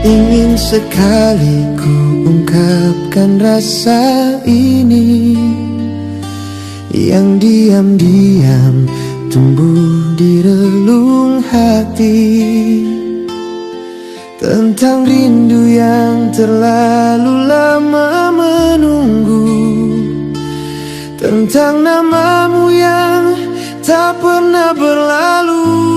Ingin sekali ku ungkapkan rasa ini yang diam-diam tumbuh di relung hati, tentang rindu yang terlalu lama menunggu, tentang namamu yang tak pernah berlalu.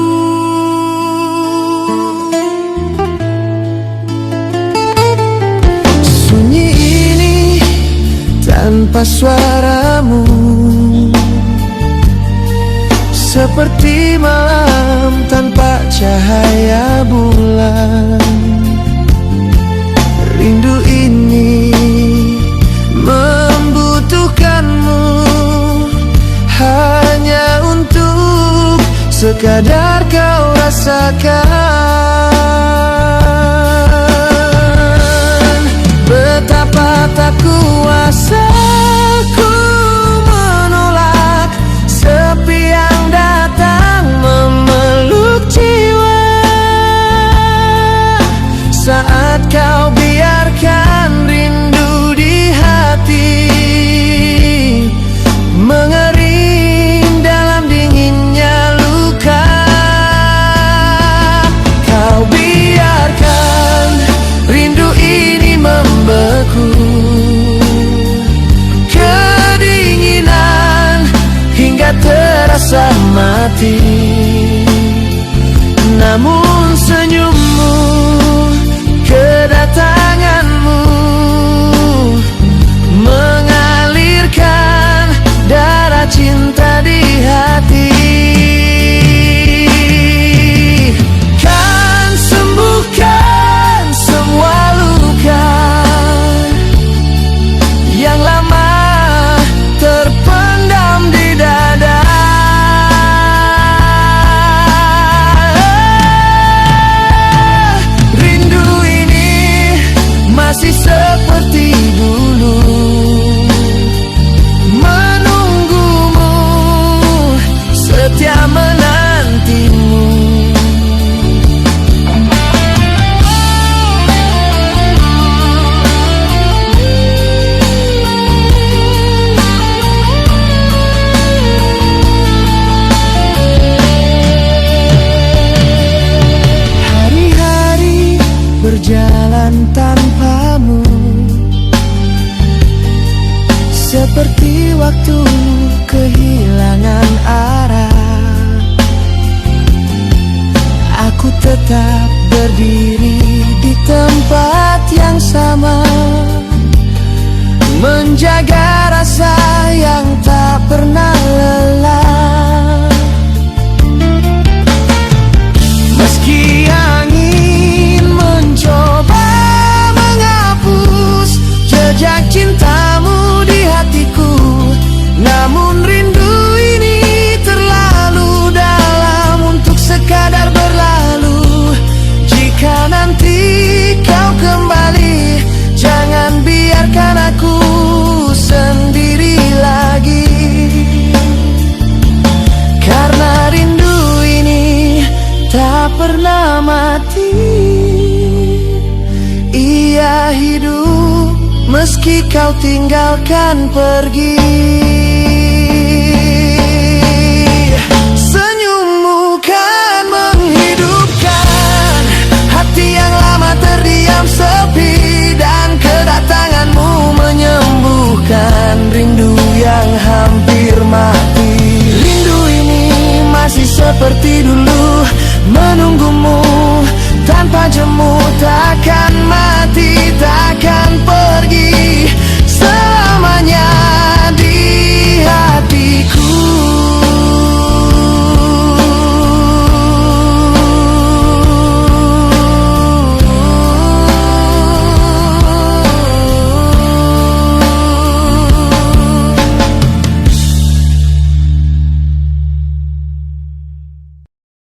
Tanpa suaramu, seperti malam tanpa cahaya bulan. Rindu ini membutuhkanmu, hanya untuk sekadar kau rasakan betapa tak kuasa ku menolak sepi yang datang memeluk jiwa saat kau biarkan rindu di hati mengering dalam dinginnya luka. Kau biarkan rindu ini membeku, terasa mati, namun senyummu, kedatanganmu mengalirkan darah cinta di hati. Kan sembuhkan semua luka yang lama terpendam di dada. Rindu ini masih seperti dulu, menunggumu, setia menantimu. Berjalan tanpamu, seperti waktu kehilangan arah. Aku tetap berdiri di tempat yang sama, menjaga rasa yang tak pernah lelah. Meski angin mencoba menghapus jejak cintamu di hatiku, namun rindu ini terlalu dalam untuk sekadar berlalu. Jika nanti kau kembali, jangan biarkan aku sendiri lagi, karena rindu ini tak pernah mati. Ia hidup meski kau tinggalkan pergi. Senyummu kan menghidupkan hati yang lama terdiam sepi, dan kedatanganmu menyembuhkan rindu yang hampir mati. Rindu ini masih seperti dulu,